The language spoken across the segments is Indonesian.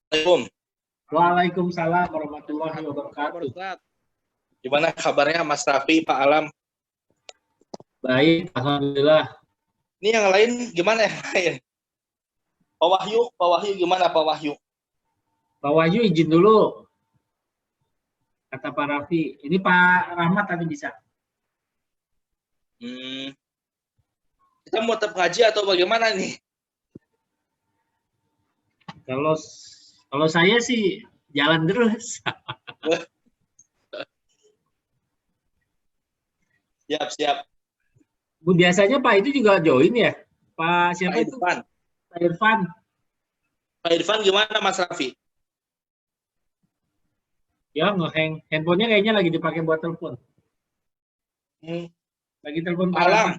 Assalamualaikum. Waalaikumsalam warahmatullahi wabarakatuh. Gimana kabarnya Mas Raffi, Pak Alam? Baik, alhamdulillah. Ini yang lain gimana ya? Pak Wahyu gimana Pak Wahyu? Pak Wahyu izin dulu. Kata Pak Raffi. Ini Pak Rahmat tadi bisa. Kita mau tetap ngaji atau bagaimana nih? Kalau saya sih jalan terus. Siap. Bu, biasanya Pak itu juga join ya? Pak siapa itu? Irfan. Pak Irfan. Pak Irfan gimana Mas Raffi? Ya, ngehang. Handphonenya kayaknya lagi dipakai buat telepon. Lagi telepon Pak Alam.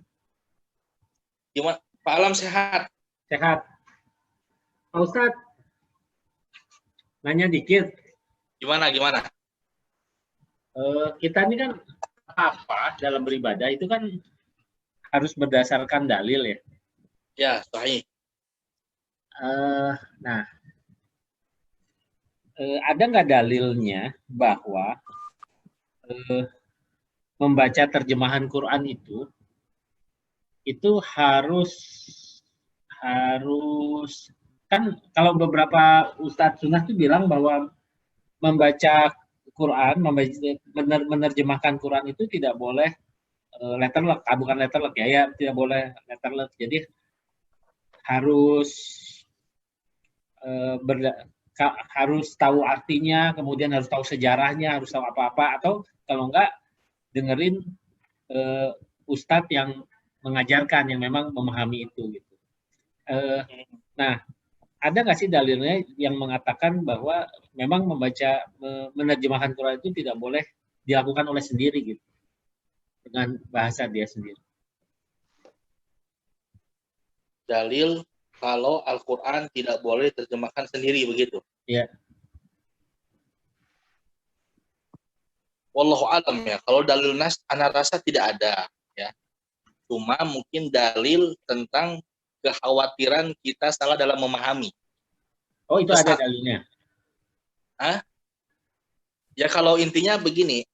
Gimana? Pak Alam sehat? Sehat. Pak Ustadz, nanya dikit. Gimana? Kita ini kan apa dalam beribadah itu kan harus berdasarkan dalil ya. Ya, sahih. Ada nggak dalilnya bahwa membaca terjemahan Quran itu harus kan kalau beberapa ustadz sunnah itu bilang bahwa membaca Quran, menerjemahkan Quran itu tidak boleh letterlek, bukan letterlek ya, tidak boleh letterlek. Jadi harus harus tahu artinya, kemudian harus tahu sejarahnya, harus tahu apa-apa, atau kalau enggak dengerin ustadz yang mengajarkan, yang memang memahami itu gitu. Nah, ada nggak sih dalilnya yang mengatakan bahwa memang menerjemahkan Quran itu tidak boleh dilakukan oleh sendiri gitu, dengan bahasa dia sendiri? Dalil kalau Al-Quran tidak boleh diterjemahkan sendiri begitu? Iya. Wallahu alam ya. Kalau dalil nas, ana rasa tidak ada ya. Cuma mungkin dalil tentang kekhawatiran kita salah dalam memahami. Oh, itu ada dalilnya? Ya kalau intinya begini.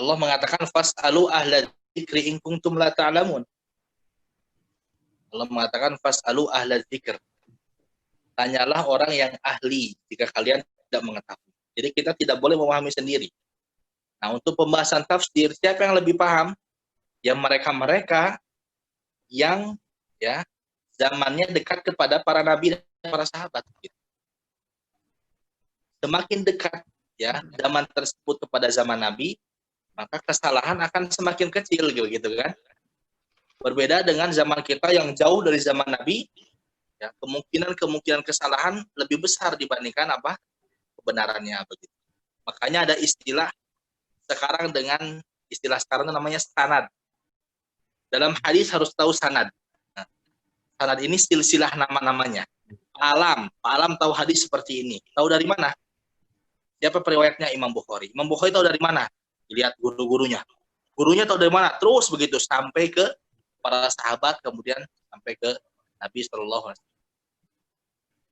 Allah mengatakan fas'alu ahla dzikri in kuntum la ta'lamun. Allah mengatakan fas'alu ahla dzikr. Tanyalah orang yang ahli jika kalian tidak mengetahui. Jadi kita tidak boleh memahami sendiri. Nah, untuk pembahasan tafsir, siapa yang lebih paham? Ya mereka-mereka yang ya zamannya dekat kepada para nabi dan para sahabat. Semakin dekat ya zaman tersebut kepada zaman nabi, maka kesalahan akan semakin kecil gitu kan. Berbeda dengan zaman kita yang jauh dari zaman nabi, ya kemungkinan kesalahan lebih besar dibandingkan apa kebenarannya begitu. Makanya ada istilah sekarang dengan istilah sekarang namanya sanad. Dalam hadis harus tahu sanad. Nah, sanad ini silsilah nama-namanya. Pak Alam tahu hadis seperti ini. Tahu dari mana? Siapa periwayatnya? Imam Bukhari. Imam Bukhari tahu dari mana? Lihat guru-gurunya. Gurunya tahu dari mana? Terus begitu sampai ke para sahabat, kemudian sampai ke Nabi Shallallahu Alaihi Wasallam.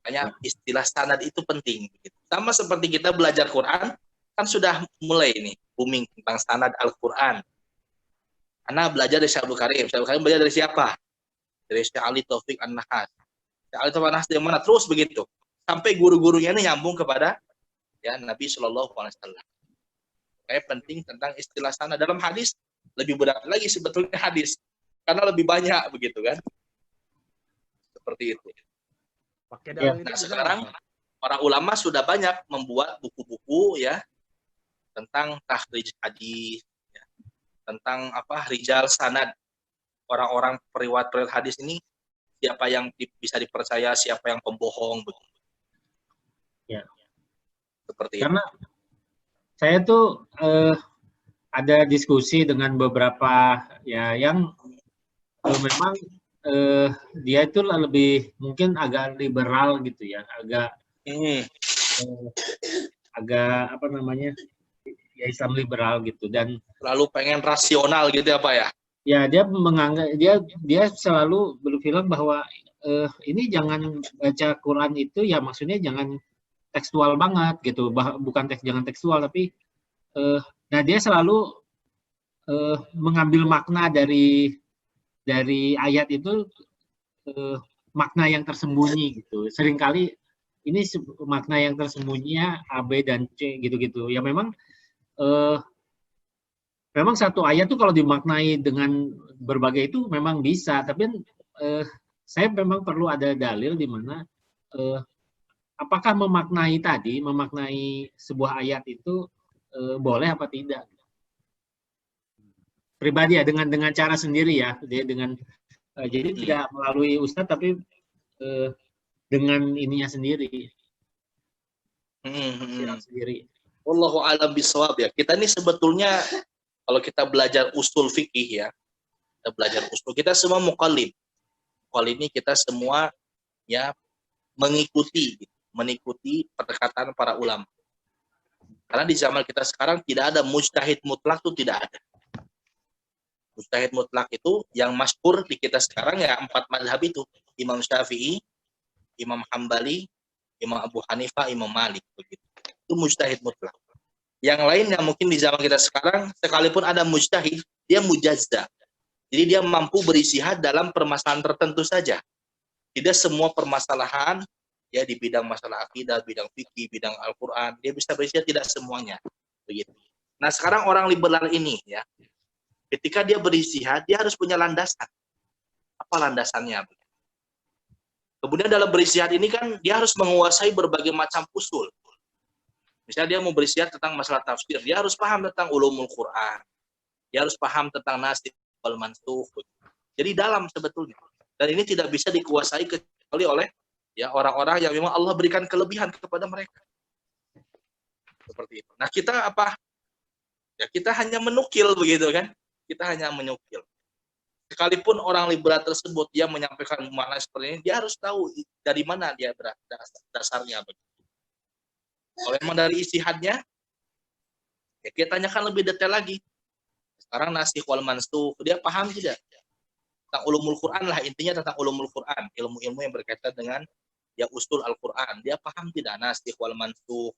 Makanya istilah sanad itu penting. Sama seperti kita belajar Quran, kan sudah mulai ini booming tentang sanad Al-Quran. Karena belajar dari Syekh Abdul Karim. Syekh Abdul Karim belajar dari siapa? Dari Syekh Ali Taufik An-Nahas. Syekh Ali Taufik An-Nahas dari mana? Terus begitu. Sampai guru-gurunya ini nyambung kepada ya Nabi Shallallahu Alaihi Wasallam. Kayak penting tentang istilah sanad dalam hadis lebih berat lagi sebetulnya hadis karena lebih banyak begitu kan. Seperti itu. Nah, sekarang para ulama sudah banyak membuat buku-buku ya tentang takhrij hadis, ya, tentang apa rijal sanad, orang-orang periwayat hadis ini siapa yang bisa dipercaya, siapa yang pembohong begitu. Ya. Seperti karena itu. Saya tuh ada diskusi dengan beberapa ya yang memang dia itu lebih mungkin agak liberal gitu ya, agak apa namanya, ya Islam liberal gitu. Dan Lalu pengen rasional gitu ya Pak ya? ya dia menganggap dia selalu berbilang bahwa ini jangan baca Quran itu ya maksudnya jangan tekstual banget gitu, bukan jangan tekstual tapi nah dia selalu mengambil makna dari ayat itu, makna yang tersembunyi gitu. Seringkali ini makna yang tersembunyinya A, B dan C gitu-gitu. Ya eh, memang satu ayat tuh kalau dimaknai dengan berbagai itu memang bisa, tapi saya memang perlu ada dalil di mana apakah memaknai sebuah ayat itu boleh apa tidak. Pribadi ya dengan cara sendiri ya, dia dengan jadi tidak melalui ustadz tapi dengan ininya sendiri, tafsiran sendiri. Wallahu a'lam bishawab ya. Kita ini sebetulnya kalau kita belajar usul fikih ya, kita belajar usul, kita semua muqallid. Muqallid ini kita semua ya mengikuti perkataan para ulama. Karena di zaman kita sekarang tidak ada mujtahid mutlak, itu tidak ada. Mujtahid mutlak itu yang masyhur di kita sekarang ya 4 mazhab itu. Imam Syafi'i, Imam Hambali, Imam Abu Hanifah, Imam Malik begitu. Itu mujtahid mutlak. Yang lain yang mungkin di zaman kita sekarang sekalipun ada mujtahid, dia mujazza. Jadi dia mampu beristihad dalam permasalahan tertentu saja. Tidak semua permasalahan ya di bidang masalah akidah, bidang fikih, bidang Al-Qur'an, dia bisa beristihad, tidak semuanya. Begitu. Nah, sekarang orang liberal ini ya, ketika dia beristihad, dia harus punya landasan. Apa landasannya? Kemudian dalam beristihad ini kan dia harus menguasai berbagai macam usul. Misalnya dia mau beristihad tentang masalah tafsir, dia harus paham tentang ulumul Quran. Dia harus paham tentang nasikh wal mansukh. Jadi dalam sebetulnya. Dan ini tidak bisa dikuasai kecuali oleh ya orang-orang yang memang Allah berikan kelebihan kepada mereka. Seperti itu. Nah, kita apa? Ya kita hanya menukil begitu kan? Kita hanya menukil. Sekalipun orang liberal tersebut dia menyampaikan makna seperti ini, dia harus tahu dari mana dia dasarnya. Kalau memang dari istihadnya, ya kita tanyakan lebih detail lagi. Sekarang nasikh wal mansukh, dia paham tidak? Tentang ulumul Quran lah, intinya tentang ulumul Quran, ilmu-ilmu yang berkaitan dengan ya usul Al-Quran. Dia paham tidak nasikh wal mansukh,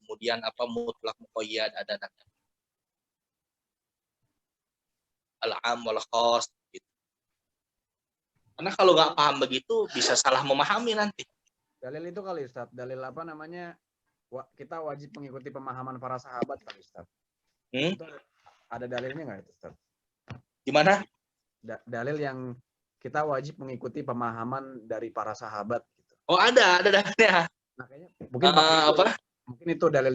kemudian apa mutlak muqayyad, ada al-am wal khas gitu. Karena kalau nggak paham begitu bisa salah memahami nanti. Dalil itu kali Ustaz, dalil apa namanya? Kita wajib mengikuti pemahaman para sahabat kali Ustaz. Itu ada dalilnya nggak Ustaz? Gimana? Dalil yang kita wajib mengikuti pemahaman dari para sahabat gitu. Oh, ada dalilnya. Nah, kayaknya mungkin mungkin itu dalil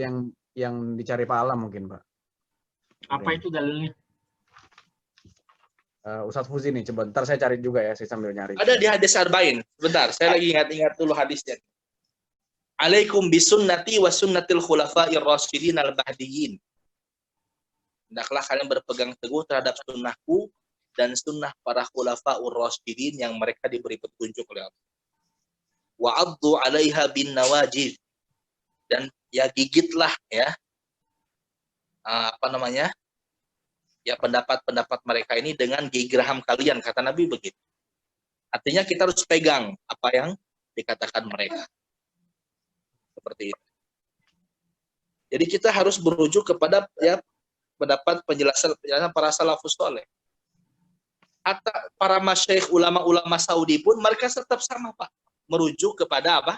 yang dicari Pak Alam mungkin, Pak. Apa itu dalilnya? Ustadz Fuzi nih, coba ntar saya cari juga ya, saya sambil nyari. Ada di hadis Arba'in. Sebentar, saya lagi ingat dulu hadisnya. Alaikum bisunnati wa sunnatil khulafa'ir rasyidin al-mahdiyyin. Hendaklah kalian berpegang teguh terhadap sunnahku dan sunnah para khulafa'ur rasyidin yang mereka diberi petunjuk oleh Allah. Wa 'addu 'alaiha bin nawajid. Dan ya gigitlah ya ya pendapat-pendapat mereka ini dengan gigi geraham kalian, kata Nabi begitu. Artinya kita harus pegang apa yang dikatakan mereka. Seperti itu. Jadi kita harus berujuk kepada ya pendapat penjelasan para salafus saleh. Hatta para masyayikh ulama-ulama Saudi pun mereka tetap sama Pak, merujuk kepada apa?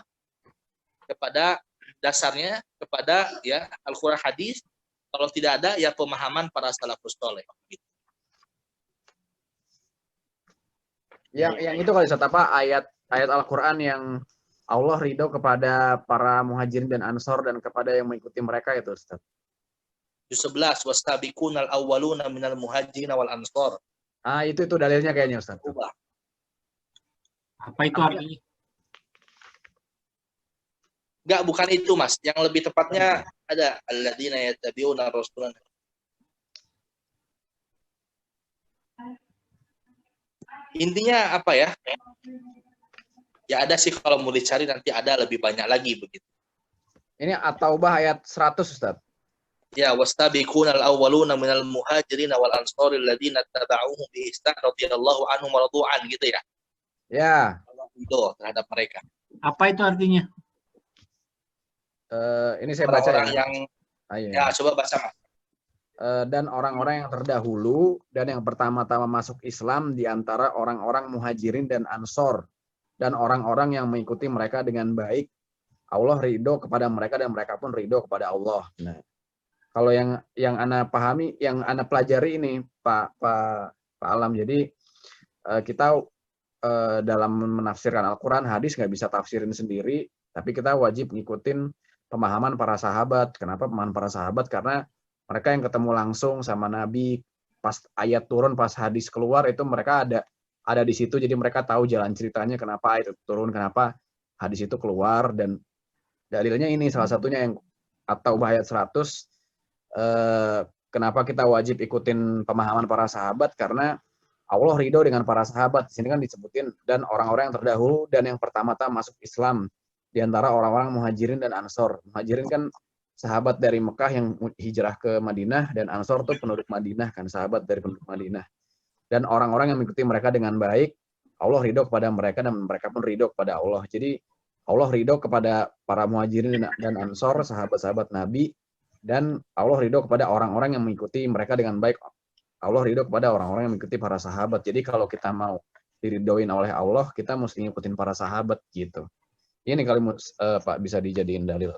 Kepada dasarnya kepada ya Al-Qur'an hadis. Kalau tidak ada ya pemahaman para salafus saleh. Gitu. Yang itu kali Ustaz, apa ayat Al-Qur'an yang Allah ridho kepada para muhajirin dan ansor dan kepada yang mengikuti mereka itu Ustaz. 11 wastabiqunal awwaluna minal muhajirin wal ansor. Ah, itu dalilnya kayaknya Ustaz. Apa itu artinya? Enggak, bukan itu Mas. Yang lebih tepatnya ada alladzina yattabi'una rasulan. Intinya apa ya? Ya ada sih kalau mau dicari nanti ada lebih banyak lagi begitu. Ini At-Taubah ayat 100, Ustaz. Ya, wastabiqunal awwaluna minal muhajirin wal ansari alladziina tabauhum bi ihsan radhiyallahu anhum wa radu an gitu ya. Ya, Allah ridho terhadap mereka. Apa itu artinya? ini saya baca Orang-orang ya. yang Ayo. ya coba baca Mas. Dan orang-orang yang terdahulu dan yang pertama-tama masuk Islam di antara orang-orang muhajirin dan ansor dan orang-orang yang mengikuti mereka dengan baik, Allah ridho kepada mereka dan mereka pun ridho kepada Allah. Nah, kalau yang ana pahami, yang ana pelajari ini Pak Alam, jadi kita dalam menafsirkan Al-Quran, hadis nggak bisa tafsirin sendiri, tapi kita wajib ngikutin pemahaman para sahabat. Kenapa pemahaman para sahabat? Karena mereka yang ketemu langsung sama Nabi, pas ayat turun, pas hadis keluar, itu mereka ada di situ, jadi mereka tahu jalan ceritanya kenapa ayat itu turun, kenapa hadis itu keluar, dan dalilnya ini salah satunya yang atau ayat 100, kenapa kita wajib ikutin pemahaman para sahabat, karena Allah ridho dengan para sahabat. Di sini kan disebutin, dan orang-orang yang terdahulu dan yang pertama-tama masuk Islam di antara orang-orang muhajirin dan ansor. Muhajirin kan sahabat dari Mekah yang hijrah ke Madinah, dan ansor itu penduduk Madinah kan, sahabat dari penduduk Madinah. Dan orang-orang yang mengikuti mereka dengan baik, Allah ridho kepada mereka dan mereka pun ridho kepada Allah. Jadi Allah ridho kepada para muhajirin dan ansor, sahabat-sahabat Nabi, dan Allah ridho kepada orang-orang yang mengikuti mereka dengan baik. Allah ridho kepada orang-orang yang mengikuti para sahabat. Jadi kalau kita mau diridhoin oleh Allah, kita mesti ngikutin para sahabat gitu. Ini kali Pak bisa dijadiin dalil.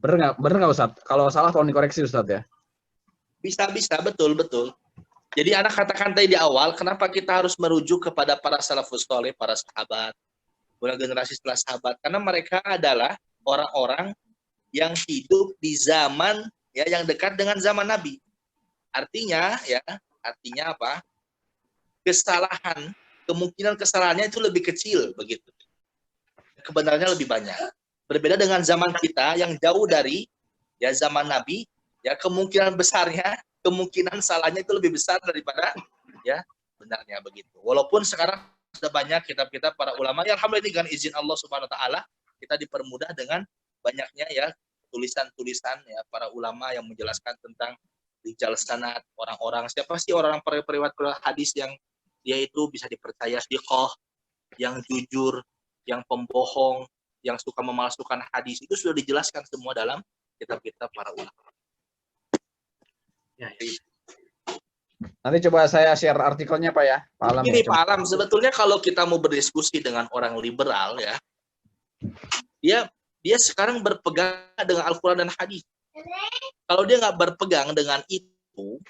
Bener nggak Ustaz? Kalau salah tolong dikoreksi Ustaz ya. Bisa betul. Jadi anak katakan tadi di awal, kenapa kita harus merujuk kepada para salafus saleh, para sahabat, generasi setelah sahabat? Karena mereka adalah orang-orang yang hidup di zaman ya yang dekat dengan zaman Nabi. Artinya apa? Kemungkinan kesalahannya itu lebih kecil begitu. Kebenarannya lebih banyak. Berbeda dengan zaman kita yang jauh dari ya zaman Nabi, ya kemungkinan salahnya itu lebih besar daripada ya benarnya begitu. Walaupun sekarang sudah banyak kitab-kitab para ulama, ya alhamdulillah dengan izin Allah Subhanahu wa taala kita dipermudah dengan banyaknya ya tulisan-tulisan ya para ulama yang menjelaskan tentang rijal sanad, orang-orang siapa sih orang periwayat hadis yang dia itu bisa dipercaya thiqah, yang jujur, yang pembohong, yang suka memalsukan hadis, itu sudah dijelaskan semua dalam kitab-kitab para ulama. Ya. Nanti coba saya share artikelnya Pak ya. Pak Alam. Ini Pak Alam, sebetulnya kalau kita mau berdiskusi dengan orang liberal ya, dia sekarang berpegang dengan Al-Quran dan hadis. Kalau dia nggak berpegang dengan itu,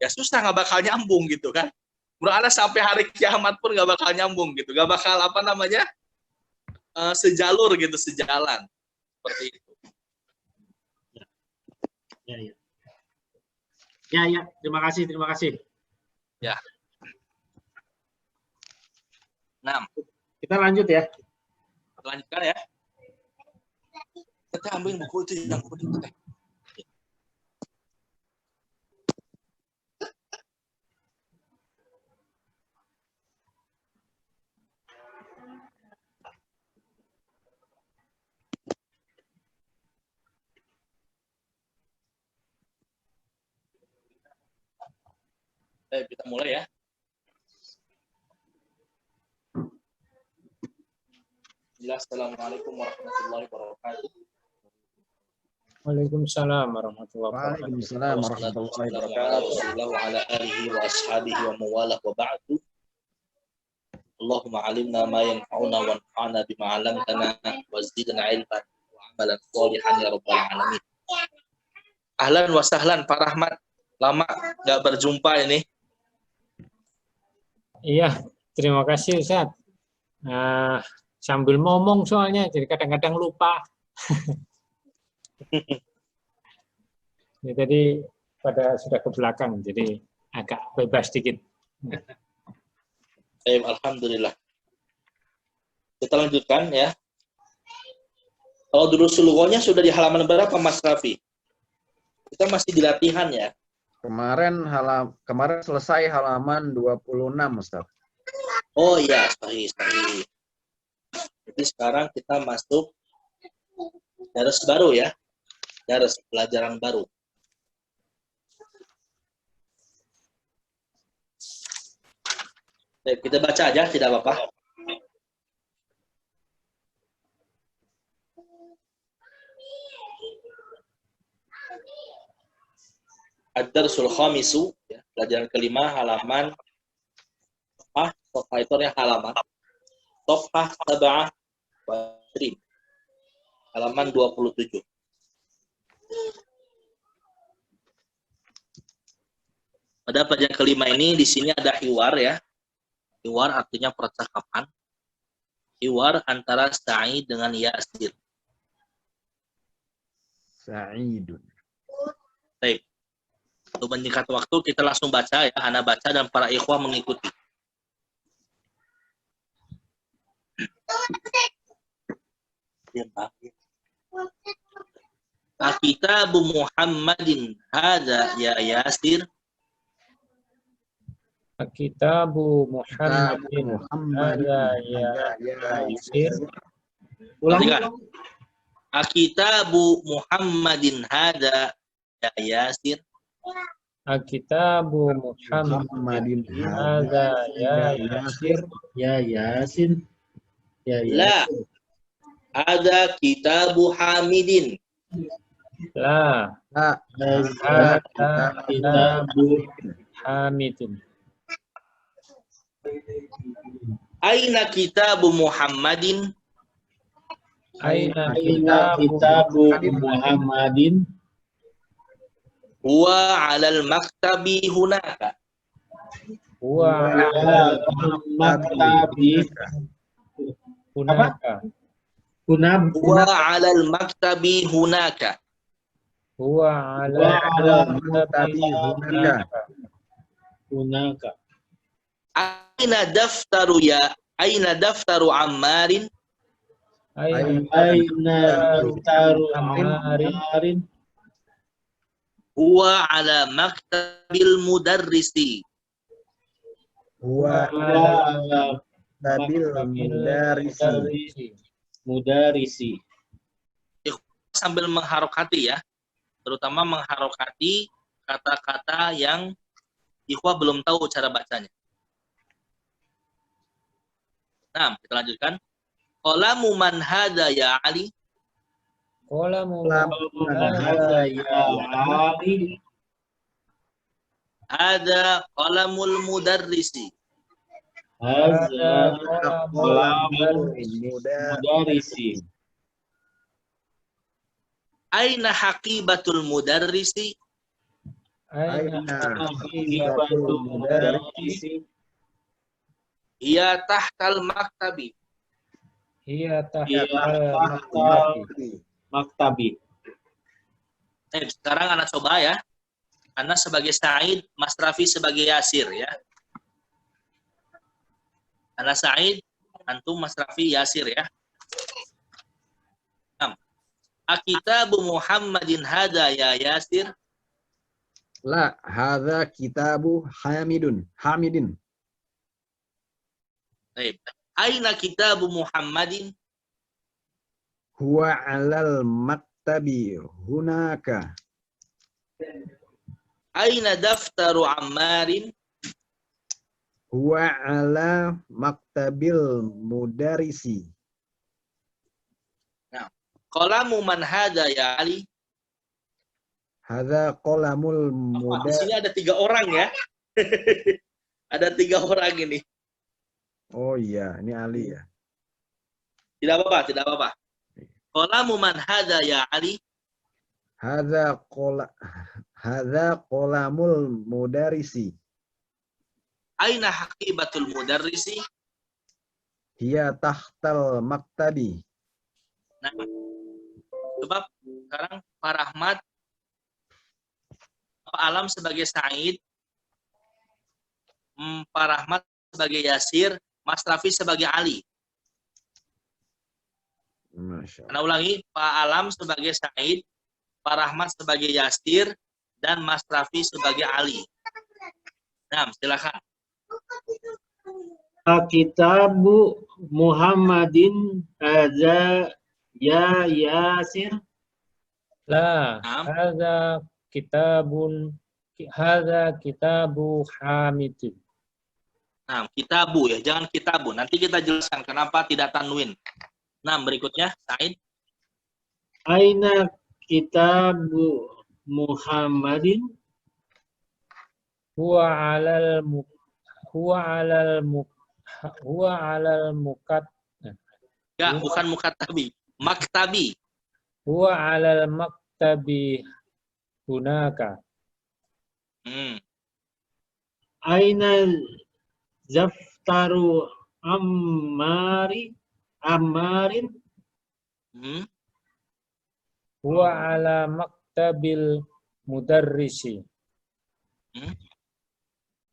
ya susah, nggak bakal nyambung gitu kan. Menurut sampai hari kiamat pun nggak bakal nyambung gitu, nggak bakal sejalur gitu, sejalan seperti itu. Ya, terima kasih. Ya. Nah, kita lanjut ya. Lanjutkan ya. Kita ambil buku itu yang kuning. Kita mulai ya. Assalamualaikum warahmatullahi wabarakatuh. Waalaikumsalam warahmatullahi wabarakatuh. Waalaikumsalam warahmatullahi wabarakatuh. Wa ala alihi wa ashabihi wa mawalah wa ba'du. Allahumma alimna ma yanfa'una wa anfa'na bima 'allamtana wa zidna 'ilman wa 'amalan shalihan ya rabbal alamin. Ahlan wa sahlan Pak Rahmat. Lama nggak berjumpa ini. Iya, terima kasih Ustaz. Sambil ngomong soalnya, jadi kadang-kadang lupa. Ini tadi sudah ke belakang, jadi agak bebas sedikit. Alhamdulillah. Kita lanjutkan ya. Kalau dulu suluhnya sudah di halaman berapa Mas Raffi? Kita masih di latihan ya. Kemarin selesai halaman 26 Ustaz. Oh iya, sahih. Jadi sekarang kita masuk Dars baru ya. Dars pelajaran baru. Baik, kita baca aja, tidak apa-apa. Ad-Darsul Khamisu, ya, pelajaran kelima, halaman Sofha itu halaman Sofha Sab'ah wa 20, halaman 27. Pada pelajaran kelima ini di sini ada hiwar ya. Hiwar artinya percakapan. Hiwar antara Sa'id dengan Yasir. Sa'idun. Baik. Untuk menyingkat waktu kita langsung baca ya. Ana baca dan para ikhwah mengikuti. Kitabu Muhammadin hadza ya Yasir. Kitabu Muhammadin hadza ya Yasir. Perhatikan. Kitabu Muhammadin hadza ya Yasir. Kitabu Muhammadin hadza ya Yasir. Ya Yasin. Ya La. Yasin. Ada kitabu Hamidin. La. Hadza Kitabu Hamidin. Aina kitabu Muhammadin. Aina Kitabu Muhammadin. Huwa 'alal maktabi hunaka. Huwa Maktabi. hunaka. Huwa 'alal maktabi hunaka. Huwa ala maktabi hunaka. Hunaka. Aina daftaru Ammarin. Aina daftaru Ammarin. Huwa 'ala maktabil mudarrisi. Huwa Ala tabil mudarisi. Sambil mengharokati ya. Terutama mengharokati kata-kata yang ikhwah belum tahu cara bacanya. Nah, kita lanjutkan. Qalamu man hada ya Ali. Qalamu Hadza ya Ali. Ada qalamul mudarrisi. Hadza qalamul muda mudarisi. Aina haqibatul mudarrisi. aina Haqiqatul mudarisi. Ia tahtal maktabi. hiya Iya, tahtal Maktabi. Sekarang anak coba ya. Anak sebagai Sa'id, Mas Rafi sebagai Yasir ya. Anak Sa'id, antum Mas Rafi Yasir ya. Kitabu Muhammadin hada ya Yasir. La, hadza kitabu Hamidin. Baik. Aina kitabu Muhammadin. Huwa 'alal maktabi hunaka. Aina daftaru Ammarin. Huwa 'ala maktabil mudarisi. Qalamu man hada ya Ali. Hadza qalamul Di sini ada 3 orang ya. Ada 3 orang ini. Oh iya, ini Ali ya. Tidak apa-apa, tidak apa-apa. Qalamu man hada ya Ali. Hadza qalamul mudarisi. Aina haqibatul mudarrisi. Hiya tahtal maktabi. Nah, coba sekarang Pak Rahmat, Pak Alam sebagai Sa'id, Pak Rahmat sebagai Yasir, Mas Rafi sebagai Ali. Masya Allah. Karena ulangi, Pak Alam sebagai Sa'id, Pak Rahmat sebagai Yasir, dan Mas Rafi sebagai Ali. Nah, silakan. Kitabu Muhammadin hadza Ya Yasir. La, Naam. hadza kitabu Hamidin. Nah, kitabu ya, jangan kitabu. Nanti kita jelaskan kenapa tidak tanwin. Nah, berikutnya, Said. Aina kitabu Muhammadin. Huwa alal mu huwa alal mu huwa alal mukat Ya, bukan mukatabi. Maktabi. huwa alal maktabi hunaka. Aina Zaftaru Ammarin. Huwa ala maktabil mudarrisi.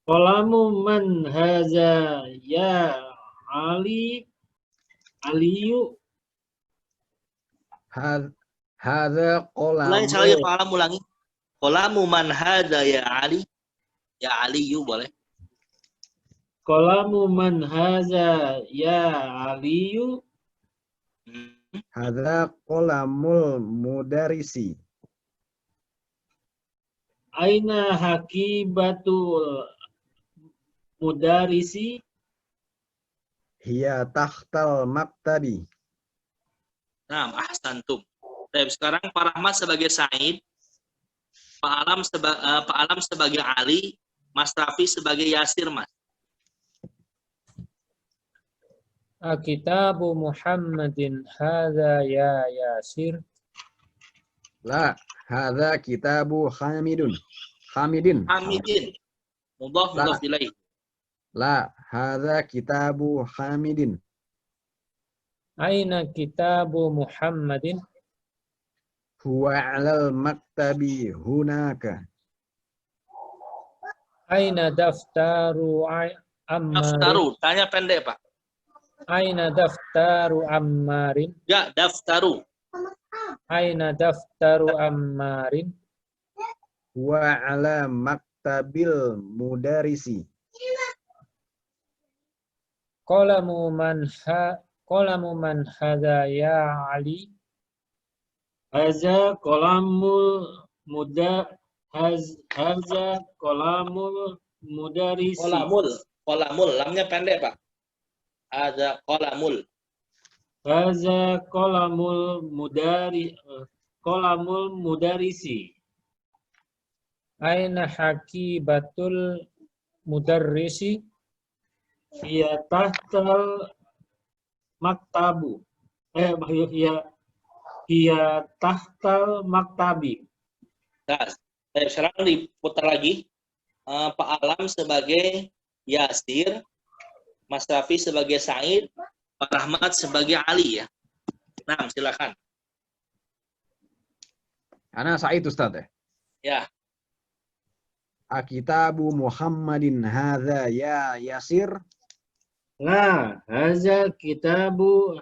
Qalamu man haza ya Aliyu. Hadza Ulangi qalamu. sekali Pak Alam, ulangi. Qalamu man hadza ya Ali. Ya Aliyu boleh. Qalamu man haza ya Aliyu. Hadza qalamul mudarrisi. Aina hakibatul mudarisi. Hiya tahtal maktabi. Nah, ahsantum. Baik, sekarang Pak Rahmat sebagai Said, Pak Alam sebagai Ali, Mas Rafi sebagai Yasir, Mas. Kitabu Muhammadin hadza ya Yasir. La, hadza kitabu Hamidin. Hamidin. Mudhaf ilaih. La, hadza kitabu Hamidin. Aina kitabu Muhammadin? Huwa 'alal maktabi hunaka. Aina daftaru Ammarin? Daftaru, tanya pendek, Pak. Aina daftaru Ammarin? Ya, daftaru. Aina daftaru Ammarin? Huwa 'ala maktabil mudarrisi. Qalamu man hadza ya Ali? Haza qalamul qalamul mudarisi. Qalamul, lamnya pendek, Pak. Ada qalamul. Haza qalamul mudarisi. Aina hakibatul mudarrisi? Hiya tahtal maktabu. Hiya tahtal maktabi. Nah, sekarang diputar lagi. Pak Alam sebagai Yasir, Mas Rafi sebagai Said, Pak Rahmat sebagai Ali ya. Nah, silakan. Ana Said Ustaz ya. Ya. Kitabu Muhammadin hadza ya Yasir. La, haza kitabu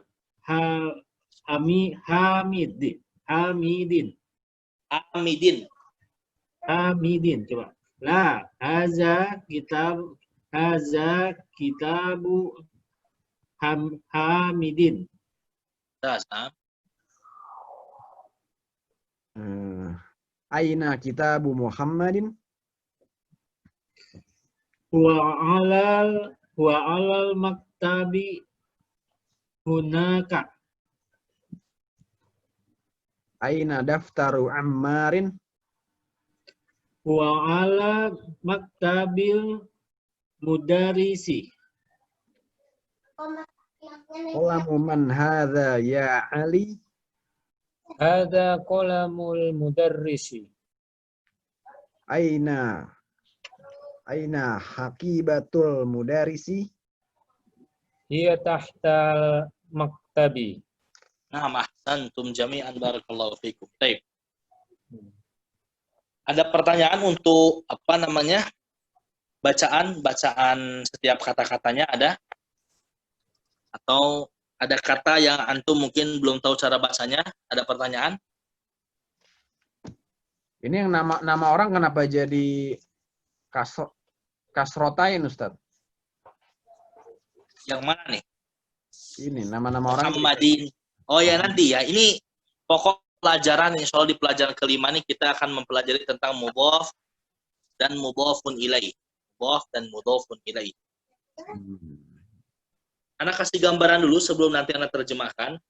Hamidin. Coba. La, haza kitabu Hamidin. Aina kitabu Muhammadin? Huwa alal maktabi hunaka. Aina daftaru Ammarin? Huwa ala maktabil mudarisi. Qalamu man hadza ya Ali? Hadza qalamul mudarrisi. Aina hakibatul mudarisi? Hiya tahtal maktabi. Nah, ahsantum jami'an barakallahu fikum. Baik. Ada pertanyaan untuk bacaan setiap kata-katanya ada? Atau ada kata yang antum mungkin belum tahu cara bacanya? Ada pertanyaan? Ini yang nama orang kenapa jadi kasrotain Ustaz? Yang mana nih? Ini nama-nama orang. Muhammadin. Oh ya, nanti ya. Ini pokok pelajaran, insya Allah di pelajaran kelima ini kita akan mempelajari tentang mudhaf dan mudhafun ilaih. Mudhaf dan mudhafun ilaih. Anak kasih gambaran dulu sebelum nanti anak terjemahkan.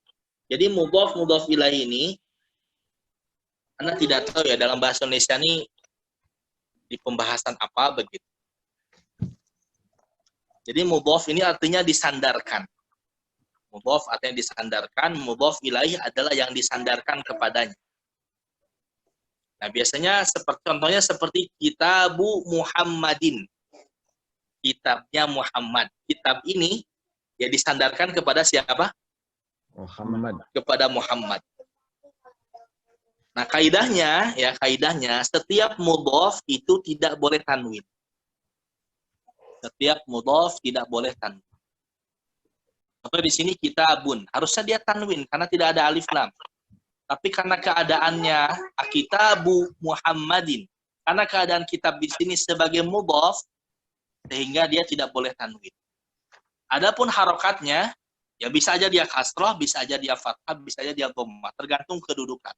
Jadi mudhaf ilaih ini, anak tidak tahu ya dalam bahasa Indonesia ini di pembahasan apa begitu. Jadi mudhaf ini artinya disandarkan. Mudhaf artinya disandarkan, mudhaf ilaih adalah yang disandarkan kepadanya. Nah, biasanya contohnya seperti Kitabu Muhammadin. Kitabnya Muhammad. Kitab ini ya disandarkan kepada siapa? Muhammad. Kepada Muhammad. Nah, kaidahnya setiap mudhaf itu tidak boleh tanwin. Setiap mudhaf tidak boleh tanwin. Atau di sini kitabun, harusnya dia tanwin karena tidak ada alif lam. Tapi karena keadaannya Kitabu Muhammadin, karena keadaan kitab di sini sebagai mudhaf, sehingga dia tidak boleh tanwin. Adapun harokatnya, ya bisa aja dia kasroh, bisa aja dia fathah, bisa aja dia dhammah, tergantung kedudukan.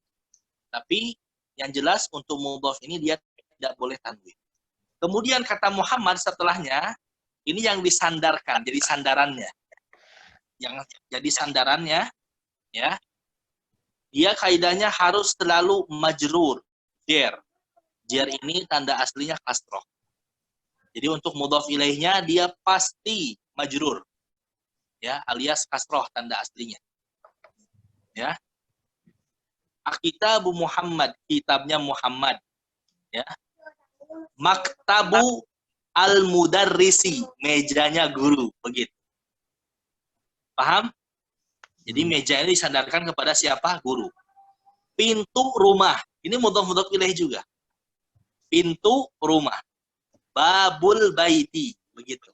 Tapi yang jelas untuk mudhaf ini dia tidak boleh tanwin. Kemudian kata Muhammad setelahnya, ini yang disandarkan, jadi sandarannya. Yang jadi sandarannya, ya, dia kaidahnya harus selalu majrur, jer. Jer ini tanda aslinya kasroh. Jadi untuk mudhaf ilaihnya dia pasti majrur, ya, alias kasroh tanda aslinya. Ya. Kitabu Muhammad, kitabnya Muhammad. Ya. Maktabu al-mudarrisi, mejanya guru, begitu. Paham? Jadi meja ini disandarkan kepada siapa? Guru. Pintu rumah, ini mudhaf ilaih juga. Pintu rumah. Babul baiti, begitu.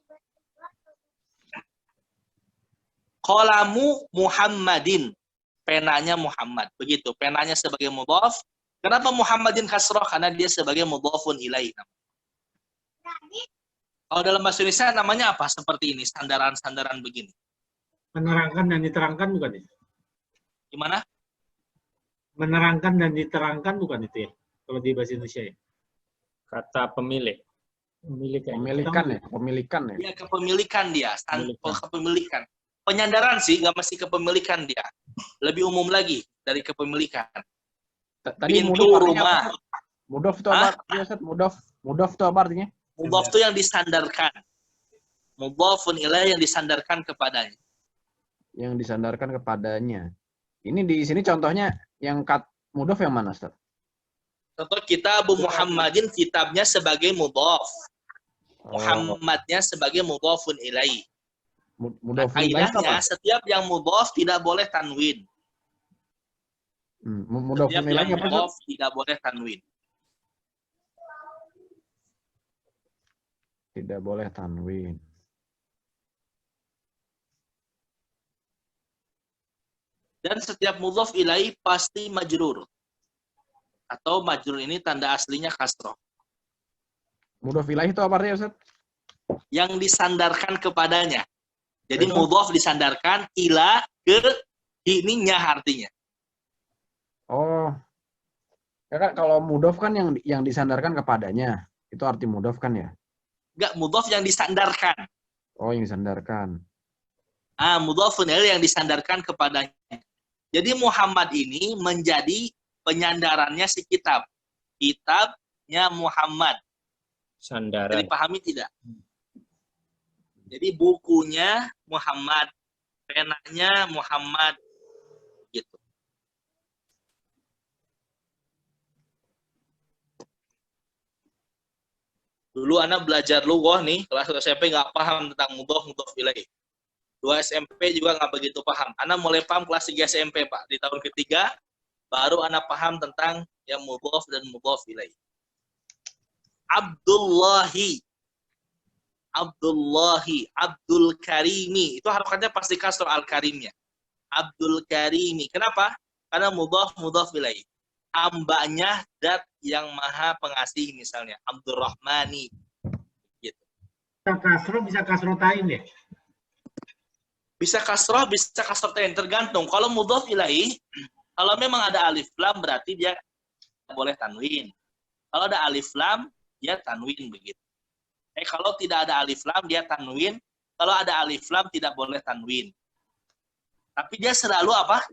Qalamu Muhammadin, penanya Muhammad, begitu. Penanya sebagai mudhaf. Kenapa Muhammadin kasroh? Karena dia sebagai mudhafun ilaih. Kalau dalam bahasa Indonesia namanya apa? Seperti ini, sandaran-sandaran begini. Menerangkan dan diterangkan bukan itu? Gimana? Menerangkan dan diterangkan bukan itu ya? Kalau di bahasa Indonesia ya? Kata pemilik. Pemilikan ya? Pemilikan ya? Dia kepemilikan dia. Pemilikan. Kepemilikan. Penyandaran sih, nggak mesti kepemilikan dia. lebih umum lagi dari kepemilikan. Tadi Pintu rumah. Mudhaf itu apa? Mudhaf itu apa artinya? Mudhaf itu yang disandarkan. Mudhafun ilaih yang disandarkan kepadanya. Yang disandarkan kepadanya. Ini di sini contohnya yang mudhaf yang mana, Ustaz? Contoh Kitabu Muhammadin, kitabnya sebagai mudhaf. Muhammadnya sebagai mudhafun ilaih. Mudhafun ilaih itu apa? Setiap yang mudhaf tidak boleh tanwin. Mudhafun Setiap ilaih yang apa? mudhaf tidak boleh tanwin. Tidak boleh tanwin. Dan setiap mudhaf ilaih pasti majrur. Atau majrur ini tanda aslinya kasroh. Mudhaf ilaih itu apa artinya, Ustaz? Yang disandarkan kepadanya. Jadi mudhaf disandarkan, ila ke ininya artinya. Oh. Ya kan kalau mudhaf kan yang disandarkan kepadanya. Itu arti mudhaf kan ya? Enggak, mudhaf yang disandarkan. Oh, yang disandarkan. Mudhafun ilaih yang disandarkan kepadanya. Jadi Muhammad ini menjadi penyandarannya si kitab. Kitabnya Muhammad. Sandaran. Jadi pahami tidak? Jadi bukunya Muhammad, penanya Muhammad, gitu. Dulu anak belajar lughah nih, kelas SMP nggak paham tentang mudhaf ilaih. 2 SMP juga nggak begitu paham. Anak mulai paham kelas 3 SMP, Pak. Di tahun ketiga, baru anak paham tentang yang mudhaf dan mudhaf ilaih. Abdullahi, Abdul Karimi. Itu harokatnya pasti kasroh al-karimnya. Abdul Karimi. Kenapa? Karena mudhaf ilaih. Hambanya dat yang maha pengasih misalnya. Abdul Rahmani. Gitu. Bisa kasroh tain ya? Bisa kasroh, bisa kasroh tain, tergantung. Kalau mudhof ilaih, kalau memang ada alif lam berarti dia boleh tanwin. Kalau ada alif lam, dia tanwin begitu. Kalau tidak ada alif lam, dia tanwin. Kalau ada alif lam, tidak boleh tanwin. Tapi dia selalu apa?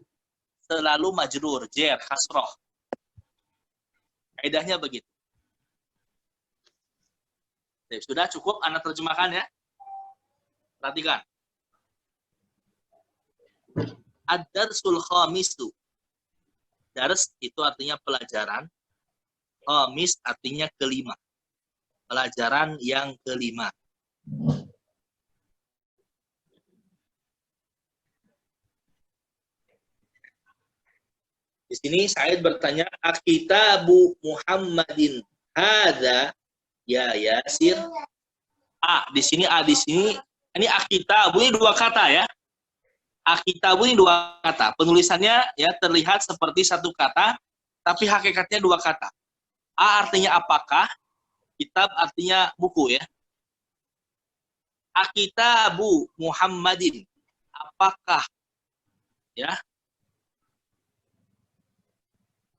Selalu majrur, jer, kasroh. Kaidahnya begitu. Sudah cukup, Anda terjemahkan ya. Perhatikan. Ad-darsul khamisu. Dars itu artinya pelajaran. Khamis artinya kelima. Pelajaran yang kelima. Di sini Said bertanya, Akitabu Muhammadin hadza ya Yasir. Di sini ini akitabu ini dua kata ya. Akitabu ini dua kata. Penulisannya ya terlihat seperti satu kata, tapi hakikatnya dua kata. Artinya apakah? Kitab artinya buku ya. Akitabu Muhammadin. Apakah? Ya.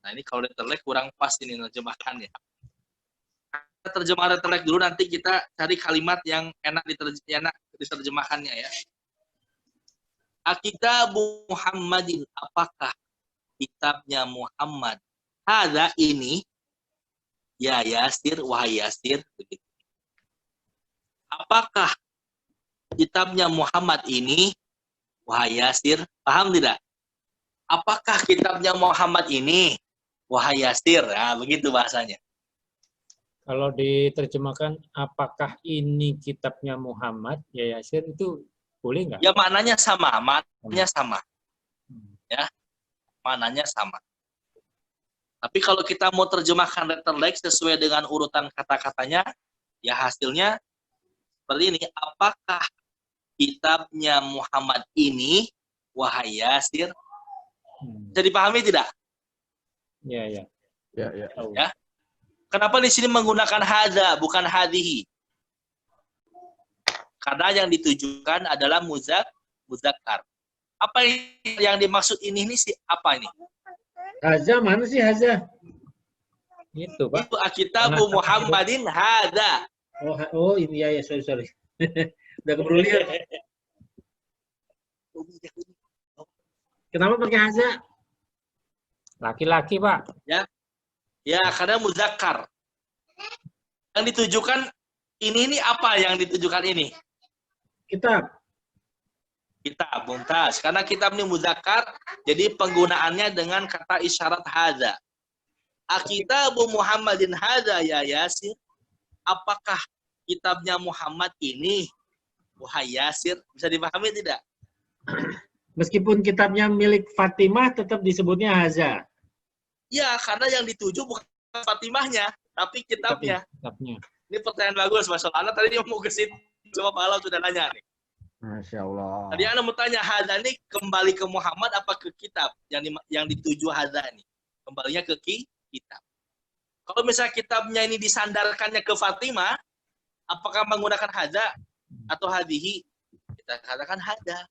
Nah ini kalau letterlek kurang pas ini terjemahkannya. Terjemahan letterlek dulu, nanti kita cari kalimat yang enak diterjemahkannya ya. Akitabu Muhammadin. Apakah kitabnya Muhammad? Hadza ini. Ya Yasir, wahai Yasir. Begitu. Apakah kitabnya Muhammad ini? Wahai Yasir. Paham tidak? Apakah kitabnya Muhammad ini? Wahai Yasir. Nah, begitu bahasanya. Kalau diterjemahkan, apakah ini kitabnya Muhammad, ya Yasir, itu boleh nggak? Ya maknanya sama. Maknanya sama. Ya, maknanya sama. Tapi kalau kita mau terjemahkan letterlek sesuai dengan urutan kata-katanya, ya hasilnya seperti ini. Apakah kitabnya Muhammad ini, wahai Yasir? Bisa dipahami tidak? Ya. Ya. Kenapa di sini menggunakan hadza bukan hadhihi? Karena yang ditujukan adalah muzakkar. Apa yang dimaksud ini sih apa ini? Haza mana sih Haza? Itu Pak. Itu akitabu Muhammadin hadza. Oh ini ya sorry. Udah keburu lihat. Kenapa pakai Haza? Laki-laki Pak. Ya, karena muzakkar. Yang ditujukan ini apa yang ditujukan ini? Kitab. Kitab, mumtaz. Karena kitab ini muzakkar, jadi penggunaannya dengan kata isyarat hadza. Akitabu Muhammadin hadza ya Yasir. Apakah kitabnya Muhammad ini? Wahai Yasir. Bisa dipahami tidak? Meskipun kitabnya milik Fatimah, tetap disebutnya Haza. Ya, karena yang dituju bukan Fatimahnya, tapi kitabnya. Ini pertanyaan bagus, Mas Anak tadi mau ke situ, coba Pak Alam sudah nanya nih. Masya Allah. Tadi Anda mau tanya, hadza ini kembali ke Muhammad apa ke kitab? Yang dituju hadza ini. Kembalinya ke kitab. Kalau misalnya kitabnya ini disandarkannya ke Fatimah, apakah menggunakan hadza atau hadhihi? Kita katakan hadza.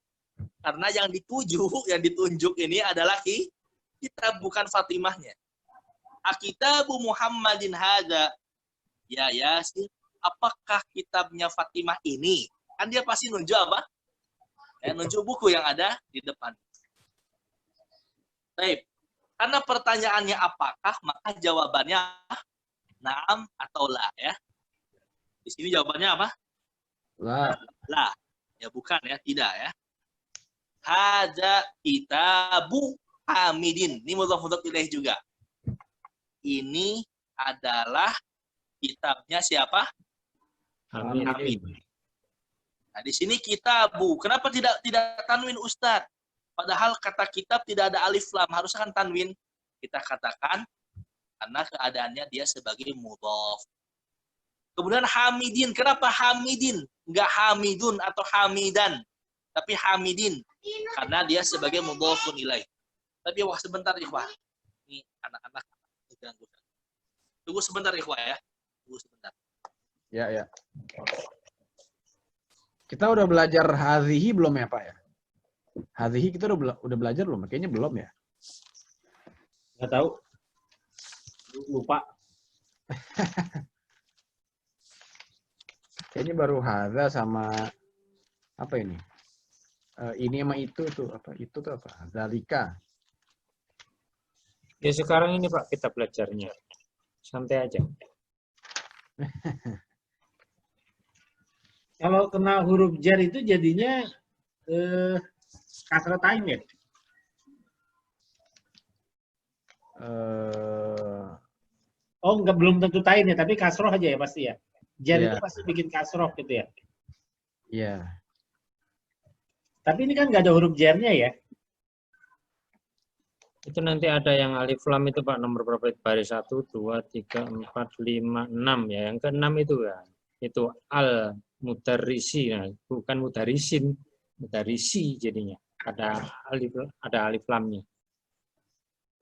Karena yang dituju, yang ditunjuk ini adalah kitab, bukan Fatimahnya. Akitabu Muhammadin hadza ya Yasir. Apakah kitabnya Fatimah ini? Kan dia pasti nunjuk apa? Nunjuk buku yang ada di depan. Baik. Karena pertanyaannya apakah, maka jawabannya na'am atau la ya. Di sini jawabannya apa? La. Ya bukan ya, tidak ya. Hadza kitabu Hamidin. Ini mudhaf ilaih juga. Ini adalah kitabnya siapa? Hamid. Nah, di sini kitabu. Kenapa tidak tanwin Ustaz? Padahal kata kitab tidak ada alif lam, harusnya kan tanwin. Kita katakan karena keadaannya dia sebagai mudhaf. Kemudian Hamidin. Kenapa Hamidin? Enggak Hamidun atau Hamidan, tapi Hamidin karena dia sebagai mudhafun ilaih. Tapi wah sebentar ikhwah. Ini anak-anak diganggu. Tunggu sebentar ikhwah ya. Tunggu sebentar. Ya. Kita udah belajar hadhihi belum ya Pak ya? Hadhihi kita udah belajar belum? Kayaknya belum ya. Nggak tahu. Lupa. Kayaknya baru hadza sama apa ini? Ini sama itu tuh apa? Itu tuh apa? Zalika. Ya sekarang ini Pak kita belajarnya. Santai aja. Kalau kena huruf jar itu jadinya kasratain ya? Oh, enggak, belum tentu tain ya, tapi kasroh aja ya pasti ya. Jar Iya. itu pasti bikin kasroh gitu ya. Iya. Tapi ini kan nggak ada huruf jarnya ya. Itu nanti ada yang alif lam itu Pak, nomor berapa? Baris 1, 2, 3, 4, 5, 6 ya. Yang ke-6 itu kan. Itu al mudarrisi, nah, bukan mudarisin, mudarisi jadinya. Ada alif lamnya.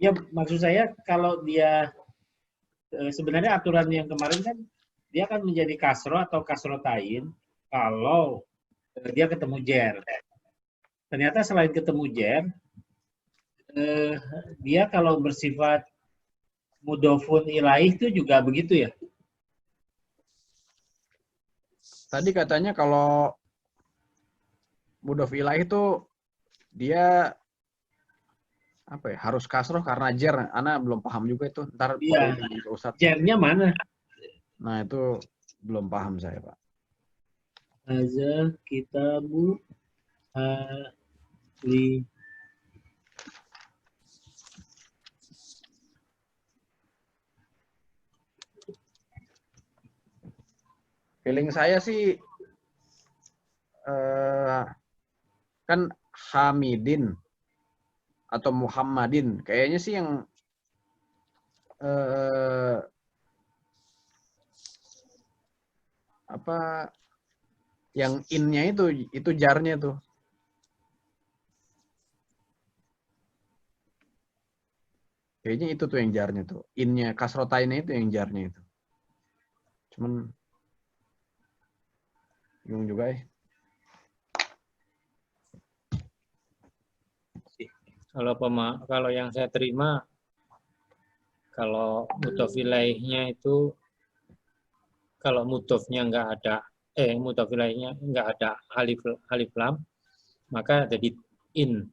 Ya maksud saya kalau dia sebenarnya aturan yang kemarin kan dia akan menjadi kasroh atau kasrotain kalau dia ketemu jer. Ternyata selain ketemu jer, dia kalau bersifat mudhofun ilaih itu juga begitu ya? Tadi katanya kalau mudhof ilaih itu dia apa ya? Harus kasroh karena jar. Ana belum paham juga itu. Ntar Iya. ke Ustadz. Jernya mana? Nah, itu belum paham saya, Pak. Haza kitabu li Feeling saya sih kan Hamidin atau Muhammadin. Kayaknya sih yang apa yang in-nya itu jarnya tuh. Kayaknya itu tuh yang jarnya tuh. In-nya kasrotainnya itu yang jarnya itu. Cuman bingung juga ya. Kalau yang saya terima, kalau mudhof ilaihnya itu, kalau mudhofnya nggak ada, mudhof ilaihnya nggak ada alif lam, maka jadi in.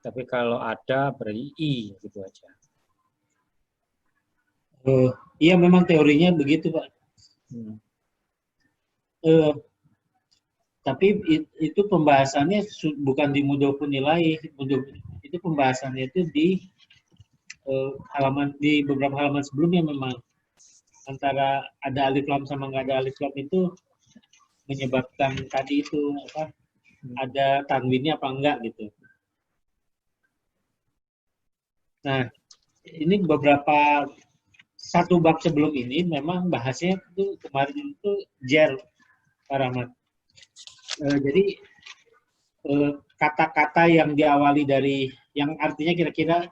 Tapi kalau ada berarti i gitu aja. Iya memang teorinya begitu Pak. Tapi itu pembahasannya bukan di mudhofun ilaih, itu pembahasannya itu di beberapa halaman sebelumnya memang antara ada alif lam sama nggak ada alif lam itu menyebabkan tadi itu apa ada tanwinnya apa enggak gitu. Nah, ini beberapa satu bab sebelum ini memang bahasnya itu kemarin itu jar Pak Rahmat. Jadi kata-kata yang diawali dari yang artinya kira-kira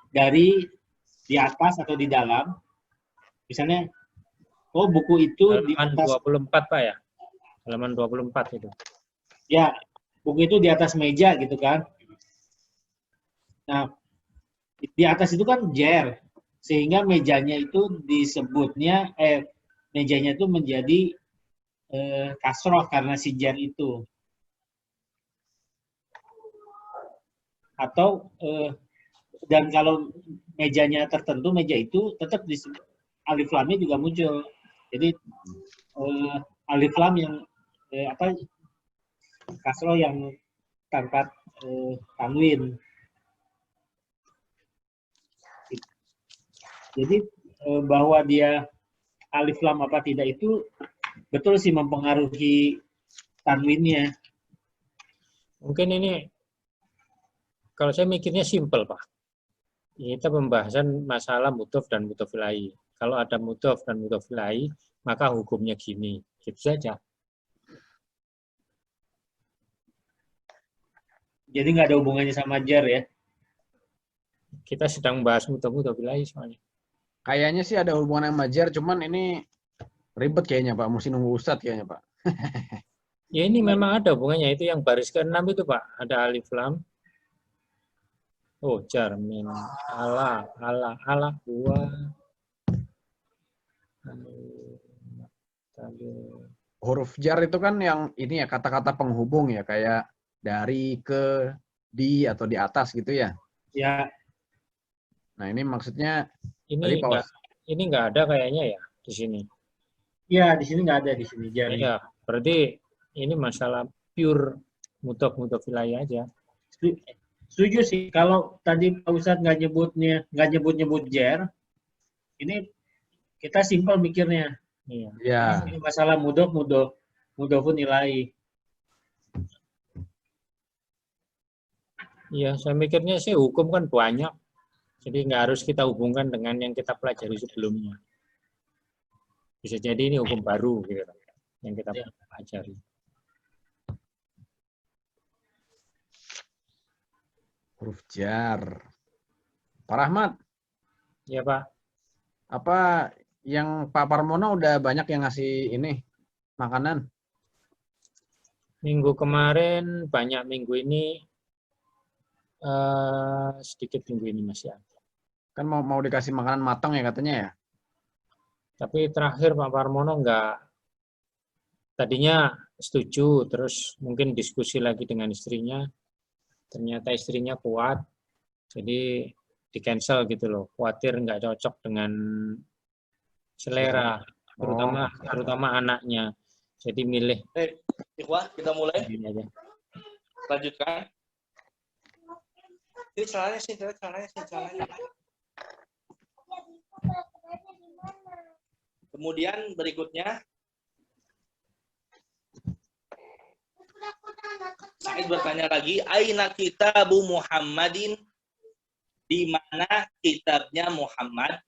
dari di atas atau di dalam, misalnya, oh buku itu Halaman di atas 24 Pak ya, halaman 24 itu. Ya, buku itu di atas meja gitu kan. Nah, di atas itu kan jar, sehingga mejanya itu disebutnya, mejanya itu menjadi kasroh karena si jar itu. Atau dan kalau mejanya tertentu, meja itu tetap disebut alif lamnya juga muncul. Jadi alif lam yang kasroh yang tanpa tanwin. Jadi bahwa dia alif lam apa tidak itu betul sih mempengaruhi tanwinnya. Mungkin ini kalau saya mikirnya simpel Pak. Kita pembahasan masalah mudhof dan mudhof ilaih. Kalau ada mudhof dan mudhof ilaih, maka hukumnya gini. Gitu saja. Jadi nggak ada hubungannya sama jar ya? Kita sedang membahas mudhof ilaih soalnya. Kayaknya sih ada hubungan sama jar, cuman ini ribet kayaknya Pak. Mesti nunggu Ustadz kayaknya Pak. Ya ini memang ada hubungannya, itu yang baris ke-6 itu Pak, ada alif lam. Oh, jar min ala huwa Huruf jar itu kan yang ini ya kata-kata penghubung ya, kayak dari, ke, di, atau di atas gitu ya. Ya, Nah ini maksudnya tadi ini Pak enggak ada kayaknya ya di sini. ya di sini nggak ada di sini jari. Iya, berarti ini masalah pure mudhof wilayah aja. Setuju sih. Kalau tadi Pak Ustadz nggak nyebut jar, ini kita simpel mikirnya. Iya. ya. Ini masalah mudhofun ilaih. Iya, saya mikirnya sih hukum kan banyak. Jadi nggak harus kita hubungkan dengan yang kita pelajari sebelumnya. Bisa jadi ini hukum baru gitu yang kita pelajari. Huruf jar. Pak Rahmat, Ya Pak. apa yang Pak Parmono udah banyak yang ngasih ini makanan? Minggu kemarin banyak, minggu ini sedikit, minggu ini masih ada. Kan mau dikasih makanan matang ya katanya ya? Tapi terakhir Pak Parmono nggak, tadinya setuju, terus mungkin diskusi lagi dengan istrinya, ternyata istrinya kuat, jadi di-cancel gitu loh, khawatir nggak cocok dengan selera, terutama anaknya, jadi milih Ikhwah, kita mulai. ini aja. Lanjutkan. Ini celananya. Kemudian berikutnya, Said bertanya lagi, aina kitabu Muhammadin? Di mana kitabnya Muhammad?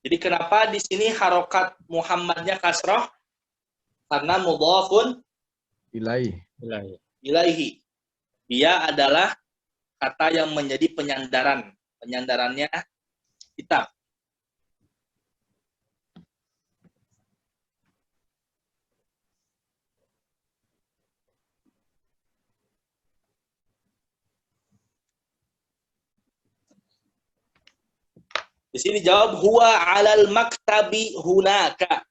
Jadi kenapa di sini harokat Muhammadnya kasroh? Karena mudhafun ilaihi. Dia adalah kata yang menjadi penyandaran. Penyandarannya kitab. Di sini jawab huwa 'alal maktabi hunaka.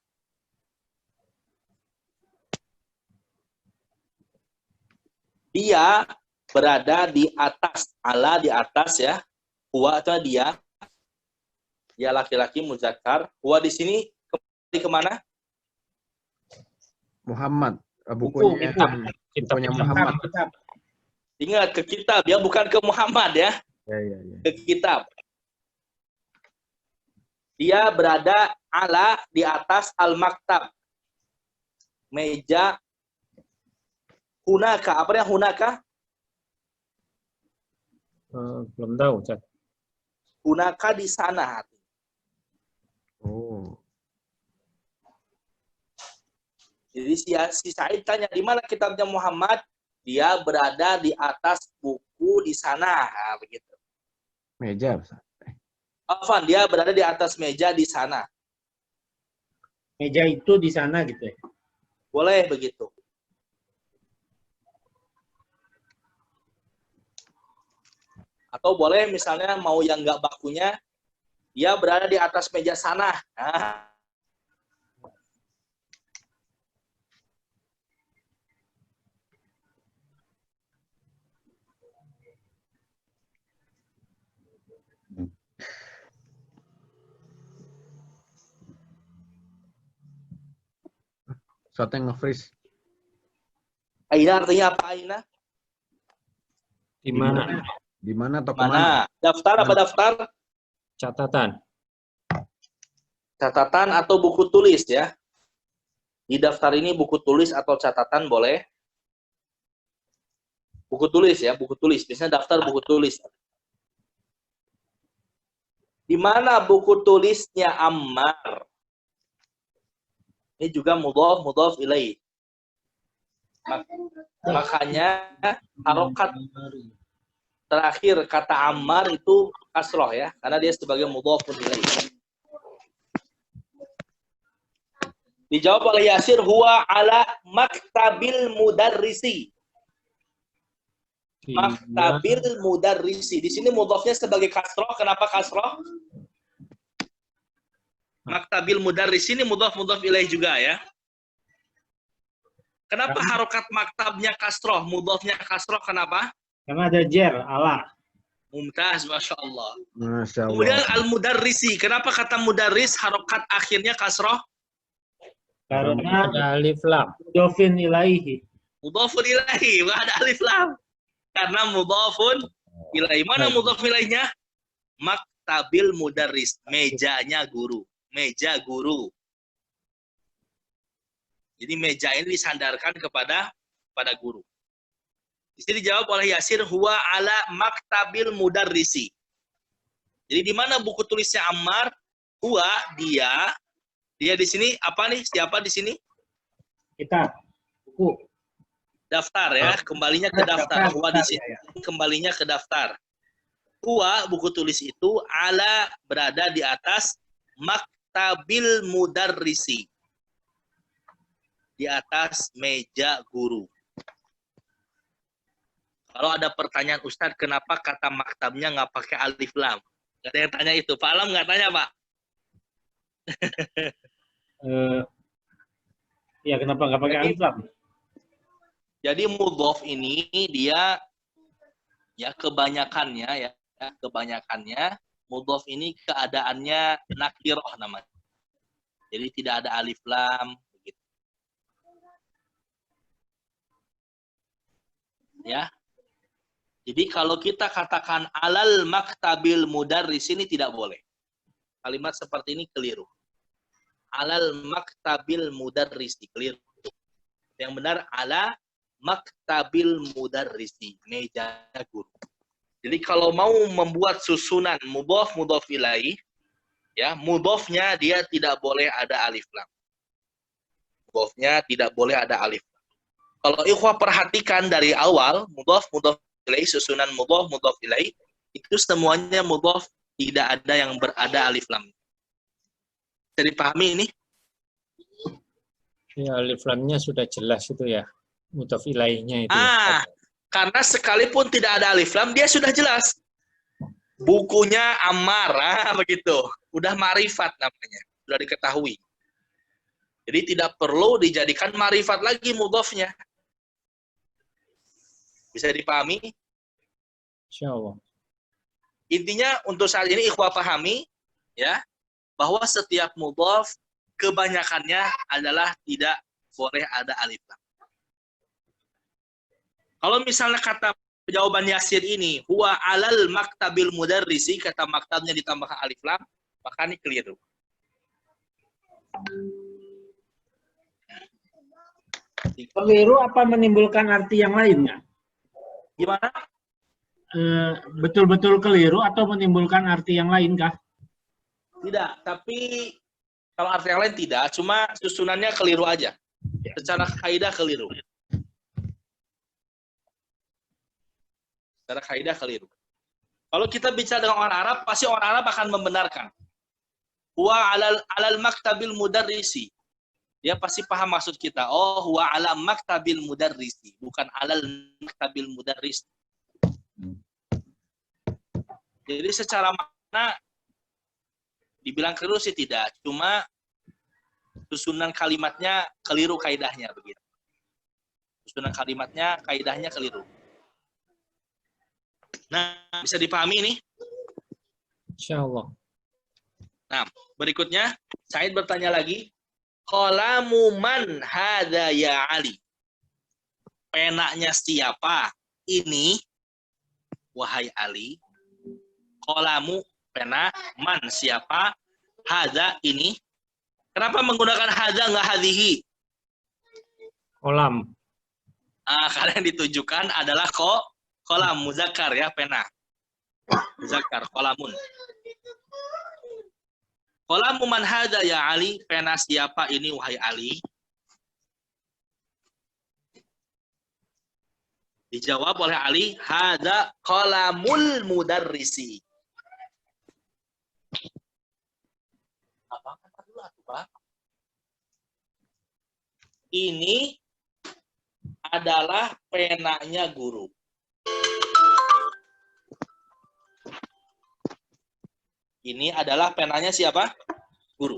Dia berada di atas, ala di atas ya. Huwa itu dia. Dia laki-laki muzakkar. Huwa di sini kembali kemana? Muhammad. Bukunya Muhammad. Ingat ke kitab ya, bukan ke Muhammad ya. Ya. Ke kitab. Dia berada ala di atas al-maktab. Meja hunaka. Apa yang hunaka? Belum tahu, Cak. Hunaka di sana. Oh. Jadi si Said tanya, di mana kitabnya Muhammad? Dia berada di atas buku di sana. Nah, begitu. Meja. Afan, dia berada di atas meja di sana. Meja itu di sana gitu ya. Boleh begitu. Atau boleh misalnya mau yang nggak bakunya, dia berada di atas meja sana. Nah. Sesuatu yang nge-freeze. Aina artinya apa Aina? Di mana? Di mana atau Mana? kemana? Daftar apa daftar? Catatan. Catatan atau buku tulis ya. Di daftar ini buku tulis atau catatan boleh. Buku tulis ya, buku tulis. Biasanya daftar buku tulis. Di mana buku tulisnya Ammar? Ini juga mudhaf ilaih. Makanya harokat terakhir kata Ammar itu kasroh ya, karena dia sebagai mudhaf ilaih. Dijawab oleh Yasir, huwa ala maktabil mudarrisi. Maktabil mudarrisi. Di sini mudhafnya sebagai kasroh. Kenapa kasroh? Maktabil mudarrisi ini mudhaf ilaih juga ya. Kenapa harokat maktabnya kasroh, mudhafnya kasroh? Kenapa? Karena ada jer, ala. Mumtaz, Masya Allah. Masya Allah. Kemudian al-mudarrisi. Kenapa kata mudarris harokat akhirnya kasroh? Karena ada alif lam. mudhafin ilaihi. Mudhafun ilaihi, nggak ada alif lam. Karena mudhafun ilaihi. Mana mudhaf ilaihnya? Maktabil mudarris, mejanya guru. Meja guru. Jadi meja ini disandarkan kepada guru. Di sini dijawab oleh Yasir, huwa ala maktabil mudarrisi. Jadi di mana buku tulisnya Ammar? Huwa, dia di sini apa nih? Siapa di sini? Kitab, buku. Daftar ya, kembalinya ke daftar. Huwa di sini kembalinya ke daftar. Huwa, buku tulis itu, ala, berada di atas maktabil mudarrisi. Di atas meja guru. Kalau ada pertanyaan, Ustadz, kenapa kata maktabnya nggak pakai alif lam? Nggak ada yang tanya itu. Pak Alam nggak tanya, Pak? Ya, kenapa nggak pakai alif lam? Jadi mudhof ini dia ya kebanyakannya mudhof ini keadaannya nakirah namanya. Jadi tidak ada alif lam begitu. Ya. Jadi kalau kita katakan alal maktabil mudarris ini tidak boleh. Kalimat seperti ini keliru. Alal maktabil mudarrisi, keliru. Yang benar ala maktabil mudarrisi, meja guru. Jadi kalau mau membuat susunan mudhaf ilaih, ya, mudhafnya dia tidak boleh ada alif lam. Mudhafnya tidak boleh ada alif lam. Kalau ikhwah perhatikan dari awal, mudhaf ilaih, susunan mudhaf ilaih, itu semuanya mudhaf, tidak ada yang berada alif lam. Bisa dipahami ini? Ya, alif lamnya sudah jelas itu ya. Mudhaf ilaihnya itu. Karena sekalipun tidak ada alif lam, dia sudah jelas. Bukunya Ammar, begitu. Udah ma'rifat namanya, sudah diketahui. Jadi tidak perlu dijadikan ma'rifat lagi mudhafnya. Bisa dipahami? Insyaallah. Intinya untuk saat ini ikhwah pahami ya, bahwa setiap mudhaf kebanyakannya adalah tidak boleh ada alif lam. Kalau misalnya kata jawaban Yasir ini, huwa alal maktabil mudarrisi, kata maktabnya ditambahkan alif lam, maka ini keliru. Keliru apa menimbulkan arti yang lainnya? Gimana? Betul-betul keliru atau menimbulkan arti yang lain kah? Tidak, tapi kalau arti yang lain tidak, cuma susunannya keliru aja. Secara kaidah keliru. Secara kaidah keliru. Kalau kita bicara dengan orang Arab, pasti orang Arab akan membenarkan. Huwa alal maktabil mudarrisi. Dia pasti paham maksud kita. Oh, huwa ala maktabil mudarrisi, bukan alal maktabil mudarris. Jadi secara makna dibilang keliru sih tidak, cuma susunan kalimatnya keliru kaidahnya begitu. Susunan kalimatnya kaidahnya keliru. Nah, bisa dipahami ini? Insyaallah. Nah, berikutnya Said bertanya lagi, qalamu man hadza ya Ali? Penanya siapa ini wahai Ali? Qalamu pena, man siapa, hadza ini. Kenapa menggunakan hadza nggak hadhihi? Kolam. Karena yang ditujukan adalah kolam muzakkar ya, pena. Muzakkar, kolamun. Qalamu man hadza ya Ali? Pena siapa ini wahai Ali? Dijawab oleh Ali, hadza qalamul mudarrisi. ini adalah penanya guru. Ini adalah penanya siapa? Guru.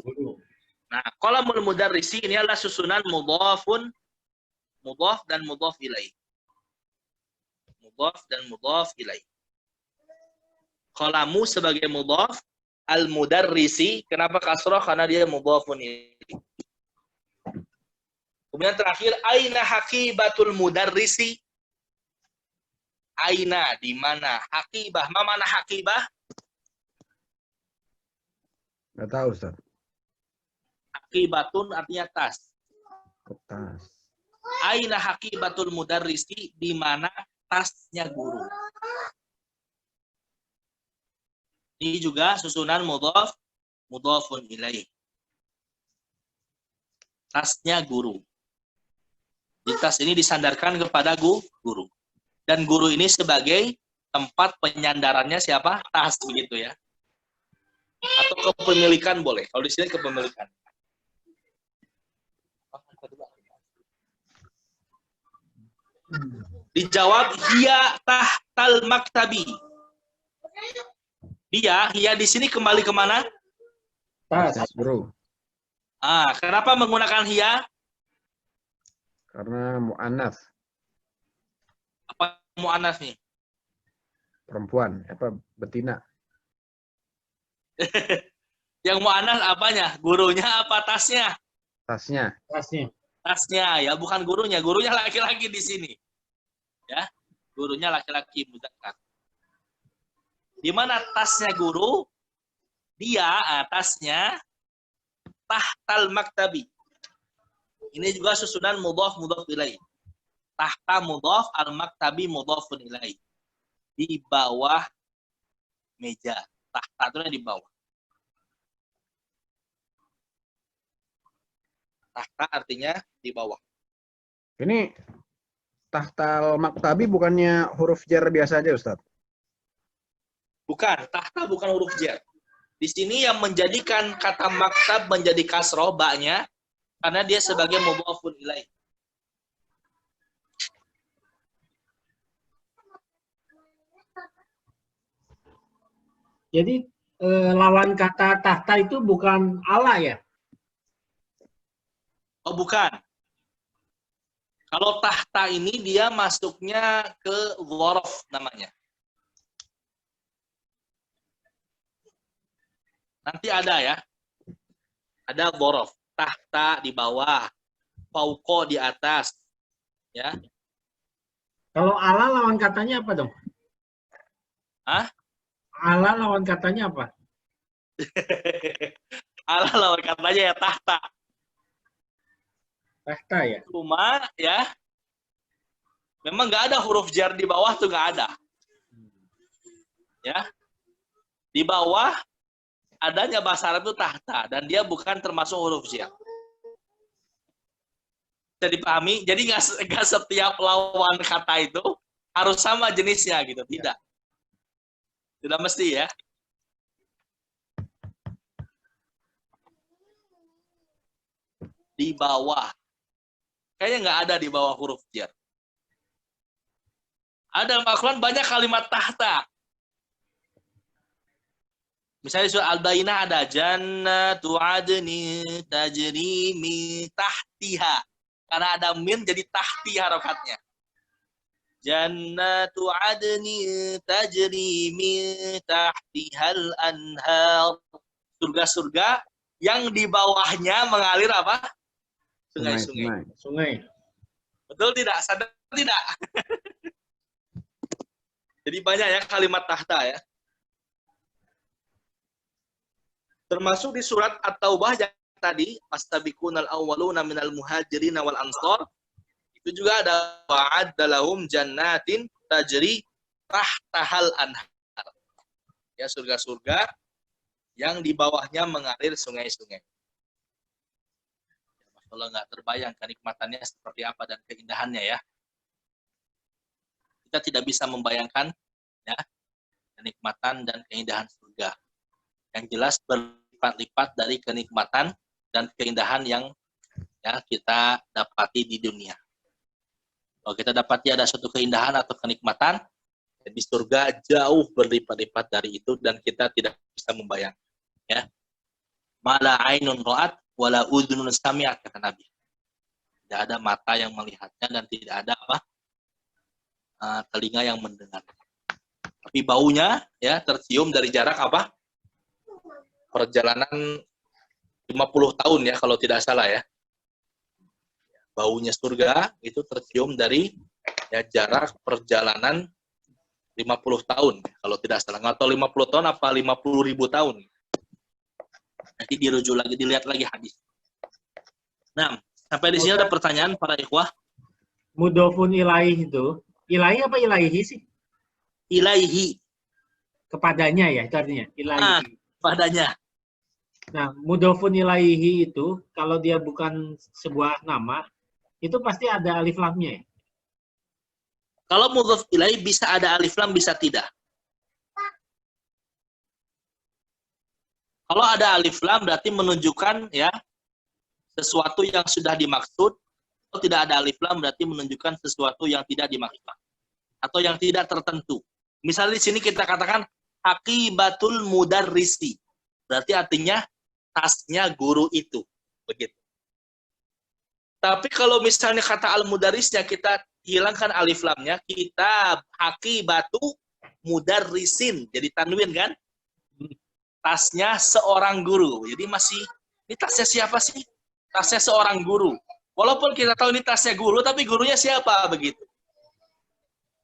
Nah, qalamul mudarrisi ini adalah susunan mudhafun, mudhaf dan mudhaf ilaih. Mudhaf dan mudhaf ilaih. Qalamu sebagai mudhaf, al-mudarrisi, kenapa kasrah? Karena dia mudhafun ilaih. Kemudian terakhir, aina haqibatul mudarrisi? Aina, di mana? Haqibah, ma mana haqibah? Nggak tahu, Ustaz. Haqibatun artinya tas. Tas. Aina haqibatul mudarrisi, di mana tasnya guru. Ini juga susunan mudhaf, mudhafun ilaih. Tasnya guru. Di tas ini disandarkan kepada guru. Dan guru ini sebagai tempat penyandarannya siapa? Tas, begitu ya. Atau kepemilikan boleh. Kalau di sini kepemilikan. Dijawab hiya tahtal maktabi. Hiya di sini kembali kemana? Tas. Guru. Kenapa menggunakan hiya? Karena mu'annas, Apa mu'annas nih? perempuan, apa betina. Yang mu'annas apanya? Gurunya apa tasnya? Tasnya. Tasnya. Tasnya ya, bukan gurunya. Gurunya laki-laki di sini. Ya, gurunya laki-laki mudzakkar. Di mana tasnya guru? Dia tasnya tahtal maktabi. Ini juga susunan mudhaf mudhaf ilaih. Tahta mudhaf, al maktabi mudhafun ilaih. Di bawah meja. Tahta itu di bawah. Tahta artinya di bawah. Ini tahtal maktabi bukannya huruf jar biasa aja, Ustaz? Bukan, tahta bukan huruf jar. Di sini yang menjadikan kata maktab menjadi kasroh ba-nya karena dia sebagai mudhafun ilaih. Jadi lawan kata tahta itu bukan ala ya? Oh, bukan. Kalau tahta ini dia masuknya ke dzaraf namanya. Nanti ada ya. Ada dzaraf. Tahta di bawah, fauqa di atas. Ya. Kalau ala lawan katanya apa dong? Hah? Ala lawan katanya apa? Ala lawan katanya ya tahta. Tahta ya? Cuma ya, memang nggak ada huruf jar di bawah tuh nggak ada. Ya. Di bawah adanya bahasa Arab itu tahta dan dia bukan termasuk huruf jar. Bisa dipahami? Jadi nggak setiap lawan kata itu harus sama jenisnya gitu, tidak. Tidak mesti ya. Di bawah. Kayaknya nggak ada di bawah huruf jar. Ada dalam Al-Quran banyak kalimat tahta. Misalnya surah Al-Bayyinah ada jannatu adni tajri min tahtiha. Karena ada min jadi tahti harokatnya. Jannatu adni tajri min tahtihal anhar. Surga-surga yang di bawahnya mengalir apa? Sungai-sungai. Sungai. Betul tidak? Sadar tidak? Jadi banyak ya kalimat tahta ya. Termasuk di surat At-Taubah yang tadi, Astabiqunal awwaluna minal muhajirin wal ansor, itu juga ada wa'adda lahum jannatin tajri tahtahal anhar. Ya, surga-surga yang di bawahnya mengalir sungai-sungai. Kalau nggak terbayang kenikmatannya seperti apa dan keindahannya ya. Kita tidak bisa membayangkan ya kenikmatan dan keindahan surga. Yang jelas berlipat-lipat dari kenikmatan dan keindahan yang ya kita dapati di dunia. Kalau kita dapati ada suatu keindahan atau kenikmatan, di surga jauh berlipat-lipat dari itu dan kita tidak bisa membayangkan. Ya, mala ainun ra'at wala udhunun sami'at, kata Nabi. Tidak ada mata yang melihatnya dan tidak ada telinga yang mendengar. Tapi baunya ya tercium dari jarak perjalanan 50 tahun ya kalau tidak salah ya. Baunya surga itu tercium dari ya jarak perjalanan 50 tahun kalau tidak salah. Nggak tahu 50 tahun apa 50.000 tahun. Nanti dirujuk lagi, dilihat lagi hadis. Nah, sampai di sini ada pertanyaan para ikhwah. Mudhofun ilaih itu, ilaih apa ilaihi sih? Ilaihi. Kepadanya ya, itu artinya ilaihi. Padanya. Nah, mudhofun ilaihi itu kalau dia bukan sebuah nama, itu pasti ada alif lamnya ya. Kalau mudhof ilaihi bisa ada alif lam, bisa tidak. Kalau ada alif lam berarti menunjukkan ya sesuatu yang sudah dimaksud. Kalau tidak ada alif lam berarti menunjukkan sesuatu yang tidak dimaksud atau yang tidak tertentu. Misalnya di sini kita katakan aqibatul mudarrisi. Berarti artinya tasnya guru itu. Begitu. Tapi kalau misalnya kata al-mudarrisnya kita hilangkan alif lamnya, kita aqibatu mudarrisin. Jadi tanwin kan? Tasnya seorang guru. Jadi masih, ini tasnya siapa sih? Tasnya seorang guru. Walaupun kita tahu ini tasnya guru, tapi gurunya siapa? Begitu.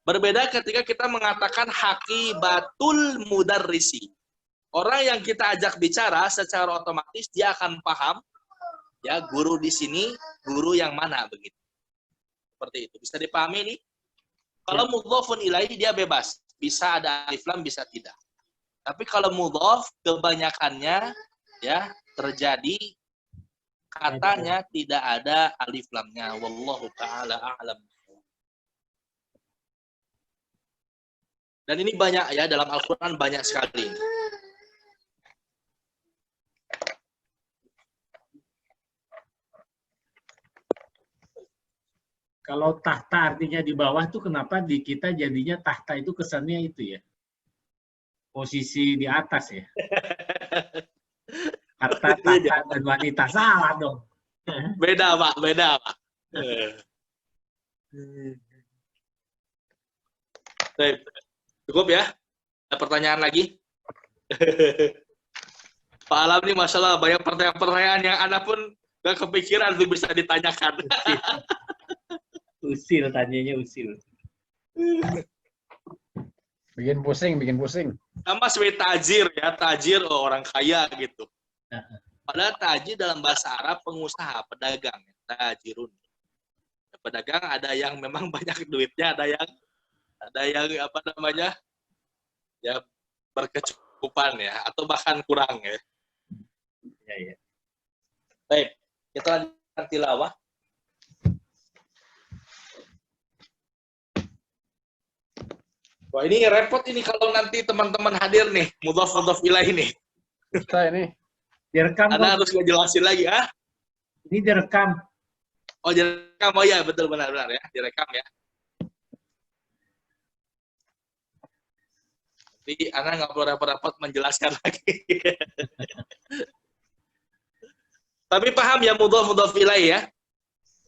Berbeda ketika kita mengatakan haqibatul mudarrisi. Orang yang kita ajak bicara secara otomatis dia akan paham ya guru di sini, guru yang mana begitu. Seperti itu. Bisa dipahami nih? Kalau mudhofun ilaihi dia bebas. Bisa ada alif lam, bisa tidak. Tapi kalau mudhof kebanyakannya ya terjadi katanya tidak ada alif lamnya. Wallahu taala a'lam. Dan ini banyak ya dalam Al-Qur'an, banyak sekali. Kalau tahta artinya di bawah tuh kenapa di kita jadinya tahta itu kesannya itu ya? Posisi di atas ya. Harta, tahta, dan wanita. Salah dong. Beda, Pak. Beda, Pak. Cukup ya? Ada pertanyaan lagi? Pak Alam nih, Masya Allah, banyak pertanyaan-pertanyaan yang Anda pun gak kepikiran tuh bisa ditanyakan. Usil, tanyanya usil. Bikin pusing, bikin pusing. Sama seperti tajir ya, tajir orang kaya gitu. Padahal tajir dalam bahasa Arab pengusaha, pedagang, tajirun. Pedagang ada yang memang banyak duitnya, ada yang apa namanya? Ya berkecukupan ya, atau bahkan kurang ya. Ya. Baik, kita lanjutkan tilawah. Wah, ini repot ini kalau nanti teman-teman hadir nih, mudhof ilaih nih. Kita ini Direkam. Anda harus ngejelasin lagi, ah? Ini direkam. Oh, direkam. Oh ya, betul, benar-benar ya, direkam ya. Jadi Anda nggak perlu repot-repot menjelaskan lagi. Tapi paham ya mudhof ilaih ya.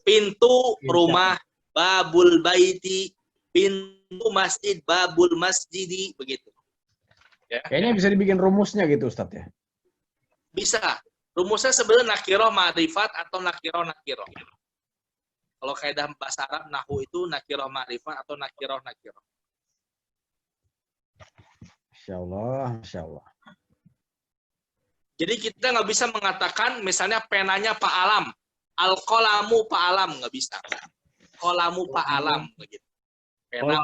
Pintu rumah, babul baiti, pintu masjid, babul masjidi, begitu. Ya. kayaknya bisa dibikin rumusnya gitu, Ustadz ya. Bisa. Rumusnya sebenarnya nakiroh ma'rifat atau nakiroh. Kalau kaidah bahasa Arab nahwu itu nakiroh ma'rifat atau nakiroh. Masya Allah, Masya Allah. Jadi kita nggak bisa mengatakan misalnya penanya Pak Alam, al-qalamu Pak Alam, nggak bisa. Qalamu Pak Alam begitu. Pena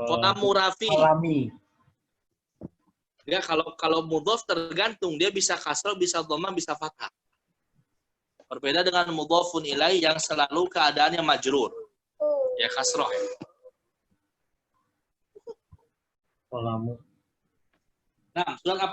Qalamu Rafi. Alami. Ya, kalau mudhof tergantung, dia bisa kasroh, bisa dhamma, bisa fathah. Berbeda dengan mudhofun ilaih yang selalu keadaannya majrur. Ya kasroh. Kolamu. Nah, surat apa?